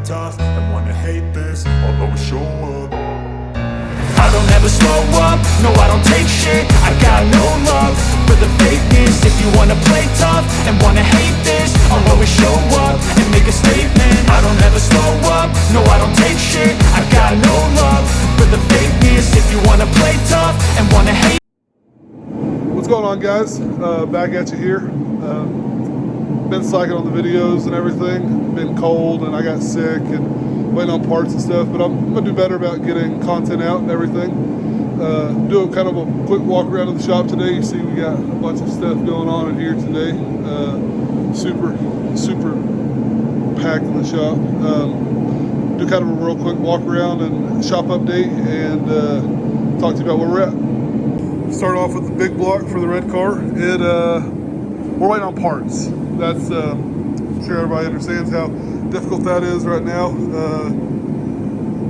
tough and wanna hate this, I'll always show up. I don't ever slow up, no I don't take shit. I got no love for the fakeness. If you wanna play tough and wanna hate this, I'll always show up and make a statement. I don't ever slow up, no I don't take shit. I got no love for the fakeness. If you wanna play tough and wanna hate. What's going on, guys? Back at you here. Been slacking on the videos and everything. Been cold and I got sick and waiting on parts and stuff, but I'm gonna do better about getting content out and everything. Do kind of a quick walk around of the shop today. You see we got a bunch of stuff going on in here today. Super packed in the shop. Do kind of a real quick walk around and shop update and talk to you about where we're at. Start off with the big block for the red car. We're waiting on parts. That's I'm sure everybody understands how difficult that is right now.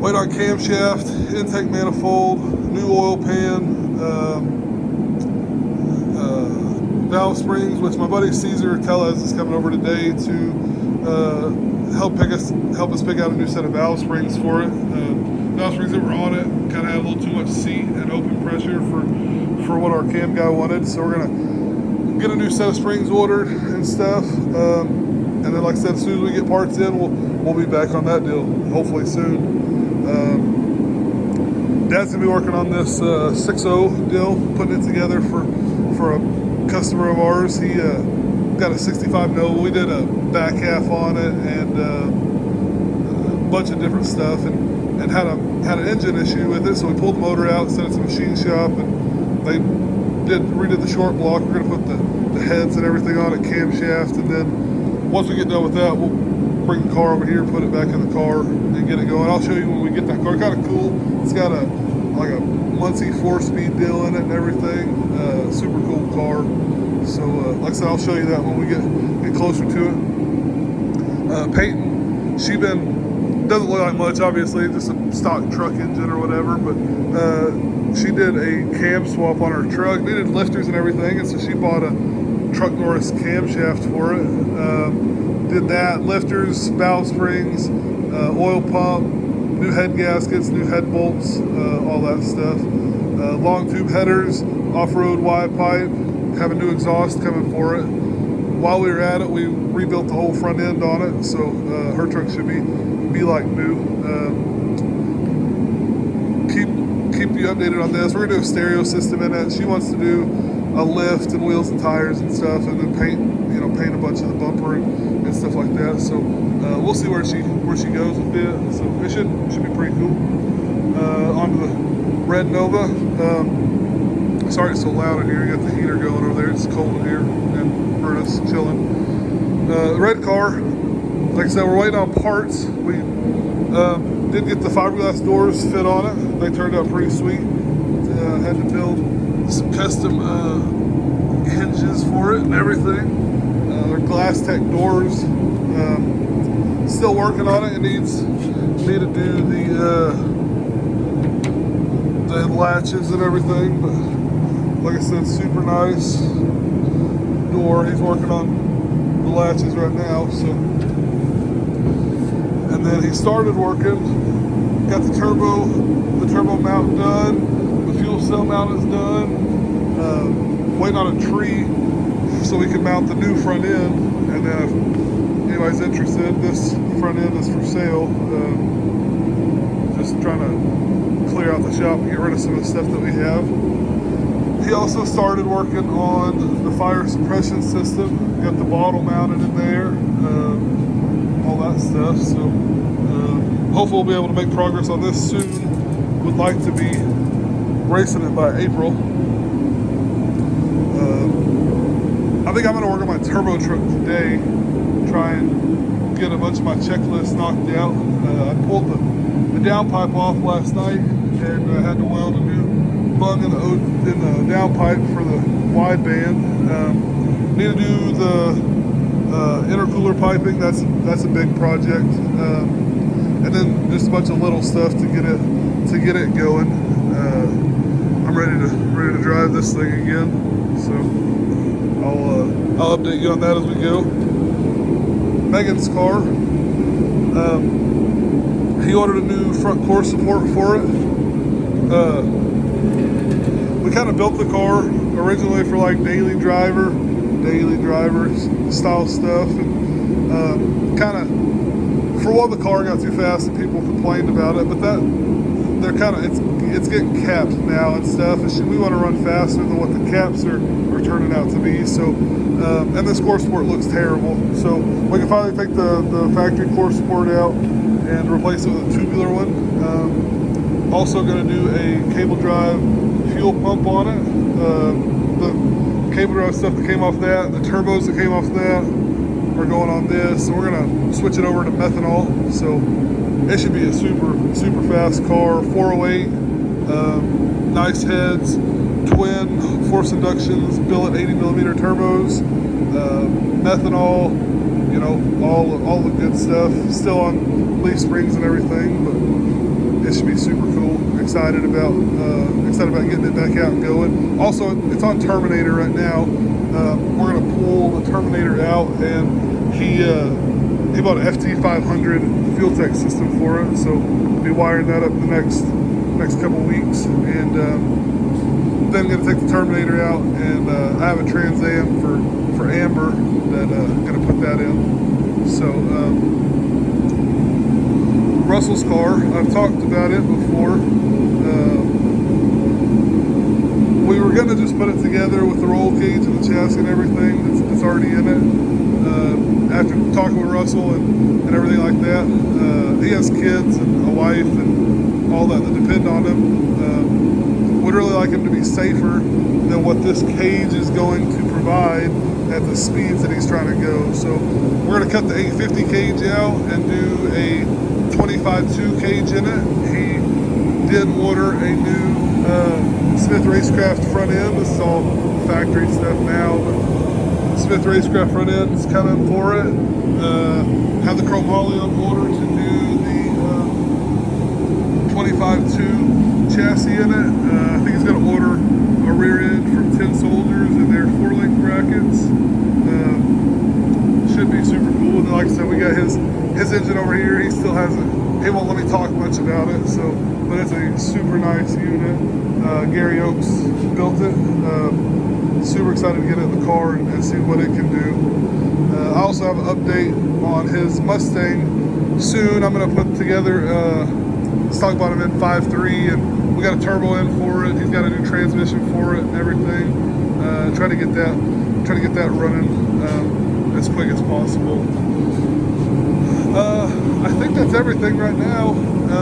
Wait on camshaft, intake manifold, new oil pan, valve springs, which my buddy Caesar Tellez is coming over today to help us pick out a new set of valve springs for it. Valve springs that were on it kind of had a little too much seat and open pressure for what our cam guy wanted, so we're gonna get a new set of springs ordered and stuff. And then, like I said, as soon as we get parts in, we'll be back on that deal, hopefully soon. Dad's gonna be working on this 6.0 deal, putting it together for a customer of ours. He got a 65 Nova. We did a back half on it and a bunch of different stuff, and had an engine issue with it. So we pulled the motor out, sent it to the machine shop, and they redid the short block. We're gonna put the heads and everything on it, camshaft, and then once we get done with that, we'll bring the car over here, put it back in the car, and get it going. I'll show you when we get that car. Kind of cool. It's got a Muncie 4-speed deal in it and everything. Super cool car. So like I said, I'll show you that when we get closer to it. Peyton, she doesn't look like much, obviously, just a stock truck engine or whatever, but she did a cam swap on her truck. Needed lifters and everything, and so she bought a Truck Norris camshaft for it. Did that, lifters, valve springs, oil pump, new head gaskets, new head bolts, all that stuff. Long tube headers, off-road Y pipe, have a new exhaust coming for it. While we were at it, we rebuilt the whole front end on it, so her truck should be like new. Keep you updated on this. We're gonna do a stereo system in it. She wants to do a lift and wheels and tires and stuff, and then paint a bunch of the bumper and stuff like that. So we'll see where she goes with it. So it should be pretty cool. On the red Nova. Sorry it's so loud in here. You got the heater going over there. It's cold in here, and Berta's chilling. The red car, like I said, we're waiting on parts. We did get the fiberglass doors fit on it. They turned out pretty sweet. Had to build some custom hinges for it and everything. They're glass tech doors. Still working on it. It needs me to do the latches and everything, but like I said, super nice door. He's working on the latches right now, so. And then he started working, got the turbo mount done, the fuel cell mount is done, waiting on a tree so we can mount the new front end. And then if anybody's interested, this front end is for sale. Just trying to clear out the shop and get rid of some of the stuff that we have. He also started working on the fire suppression system, got the bottle mounted in there, all that stuff. So hopefully we'll be able to make progress on this soon. Would like to be racing it by April. I think I'm going to work on my turbo truck today, try and get a bunch of my checklists knocked out. I pulled the downpipe off last night and had to weld a new bung in the downpipe for the wideband. Need to do the intercooler piping. That's a big project. And then just a bunch of little stuff to get it going. I'm ready to drive this thing again. So I'll update you on that as we go. Megan's car. He ordered a new front core support for it. We kind of built the car originally for like daily driver style stuff, and kind of for a while the car got too fast and people complained about it, but they're kind of it's getting capped now and stuff. We want to run faster than what the caps are turning out to be. So and this core support looks terrible, so we can finally take the factory core support out and replace it with a tubular one. Also going to do a cable drive fuel pump on it. The cable drive stuff that came off that, the turbos that came off that are going on this. So we're going to switch it over to methanol. So it should be a super fast car. 408, nice heads, twin force inductions, billet 80mm turbos, methanol, you know, all the good stuff. Still on leaf springs and everything, but it should be super cool. Excited about getting it back out and going. Also, it's on Terminator right now. We're gonna pull the Terminator out, and he bought an FT500 fuel tech system for it. So we'll be wiring that up the next couple weeks, and then gonna take the Terminator out, and I have a Trans Am for Amber that gonna put that in. So. Russell's car, I've talked about it before. We were going to just put it together with the roll cage and the chassis and everything that's already in it. After talking with Russell and everything like that, he has kids and a wife and all that depend on him. Would really like him to be safer than what this cage is going to provide at the speeds that he's trying to go. So we're going to cut the 850 cage out and do a 25.2 cage in it. He did order a new Smith Racecraft front end. This is all factory stuff now, but Smith Racecraft front end is coming for it. Have the chromoly on order to do the 25.2 chassis in it. I think he's going to order a rear end from 10 Soldiers and their 4-link brackets. Should be super cool. And like I said, we got his engine over here. He still hasn't, he won't let me talk much about it, so, but it's a super nice unit. Gary Oaks built it. Super excited to get it in the car and see what it can do. I also have an update on his Mustang soon. I'm going to put together, let's talk about him in 5.3, and we got a turbo in for it. He's got a new transmission for it and everything. Try to get that running as quick as possible. I think that's everything right now.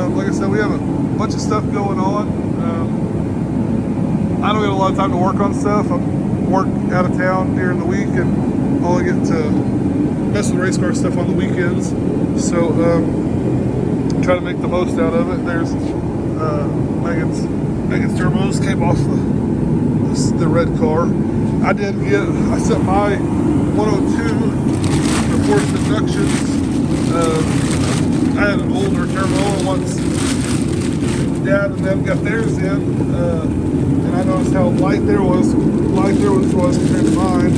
Like I said, we have a bunch of stuff going on. I don't get a lot of time to work on stuff. I work out of town during the week and only get to mess with race car stuff on the weekends. So try to make the most out of it. There's Megan's turbos came off the red car. I set my 102 for forced inductions. I had an older turbo once Dad and them got theirs in, and I noticed how light there was compared to mine.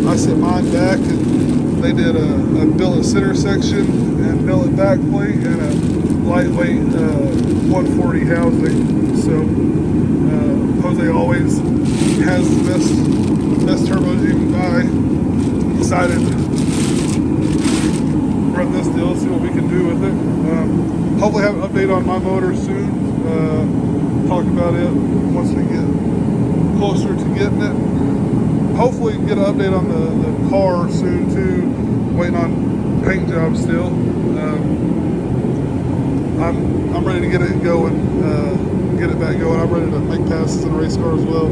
I set mine back, and they did a billet center section and billet back plate and a lightweight 140 housing. So Jose always has the best turbos you can buy. Decided to run this deal, see what we can do with it. Hopefully have an update on my motor soon. Talk about it once we get closer to getting it. Hopefully get an update on the car soon too. Waiting on paint jobs still. I'm ready to get it going, get it back going. I'm ready to make passes in a race car as well.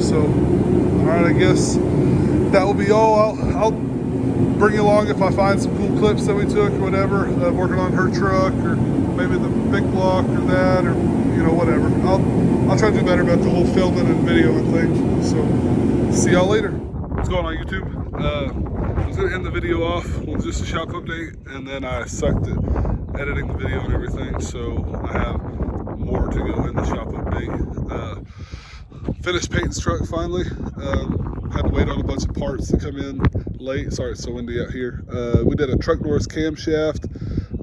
So, all right, I guess that will be all. I'll bring you along if I find some cool clips that we took or whatever, working on her truck or maybe the big block or that, or you know, whatever. I'll try to do better about the whole filming and video and things. So see y'all later. What's going on, YouTube? I was gonna end the video off with just a shop update, and then I sucked at editing the video and everything, so I have more to go in the shop update. Finished Peyton's truck finally. Had to wait on a bunch of parts to come in late. Sorry, it's so windy out here. We did a truck doors camshaft,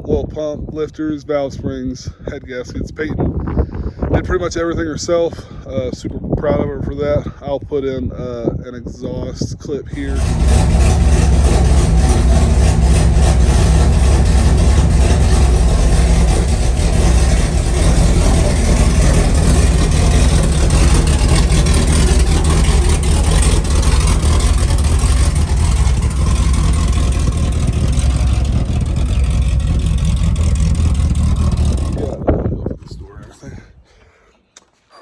oil pump, lifters, valve springs, head gaskets. Peyton did pretty much everything herself. Super proud of her for that. I'll put in an exhaust clip here.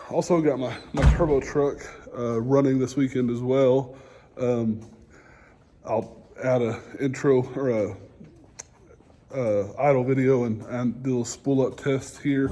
Also got my turbo truck running this weekend as well. I'll add a intro or a idle video and do a little spool up test here.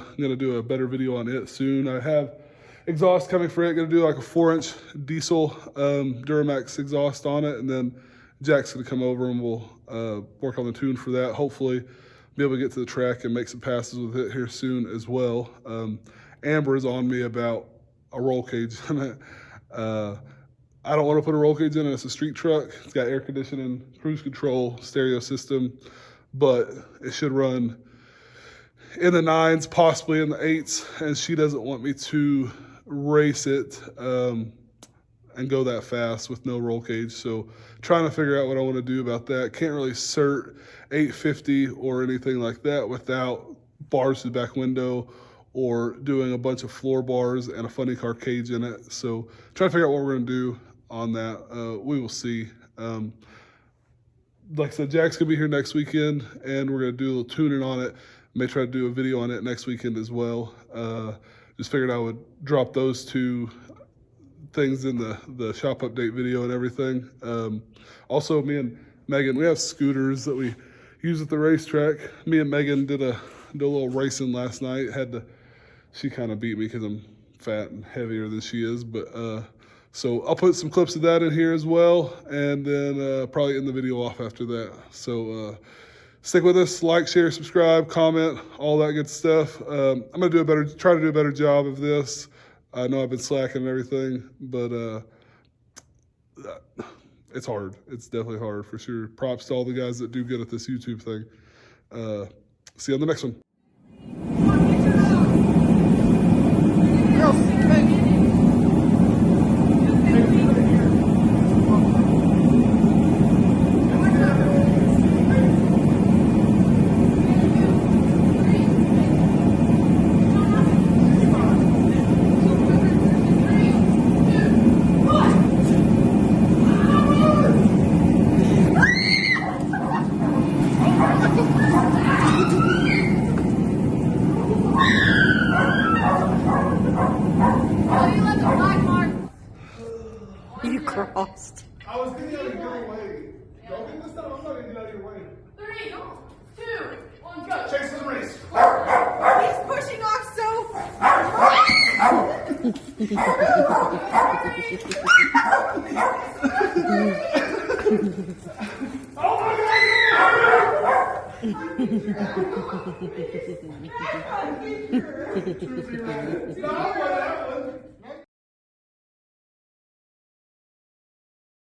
I'm gonna do a better video on it soon. I have exhaust coming for it. Gonna do like a 4-inch diesel Duramax exhaust on it, and then Jack's gonna come over and we'll work on the tune for that. Hopefully be able to get to the track and make some passes with it here soon as well. Amber is on me about a roll cage in it. I don't want to put a roll cage in it. It's a street truck. It's got air conditioning, cruise control, stereo system, but it should run in the 9s, possibly in the 8s, and she doesn't want me to race it and go that fast with no roll cage. So trying to figure out what I want to do about that. Can't really cert 850 or anything like that without bars to the back window or doing a bunch of floor bars and a funny car cage in it. So trying to figure out what we're going to do on that. We will see. Like I said, Jack's going to be here next weekend, and we're going to do a little tuning on it. May try to do a video on it next weekend as well. Just figured I would drop those two things in the shop update video and everything. Also, me and Megan, we have scooters that we use at the racetrack. Me and Megan did a little racing last night. She kind of beat me because I'm fat and heavier than she is. But so I'll put some clips of that in here as well, and then probably end the video off after that. So stick with us, like, share, subscribe, comment, all that good stuff. I'm gonna try to do a better job of this. I know I've been slacking and everything, but it's hard. It's definitely hard for sure. Props to all the guys that do good at this YouTube thing. See you on the next one. You crossed. I was getting out of your way. Don't get this time. I'm not going to get out of your way. 3, 2, 1, go. Chase the race. He's pushing off so Oh my God! Stop that one.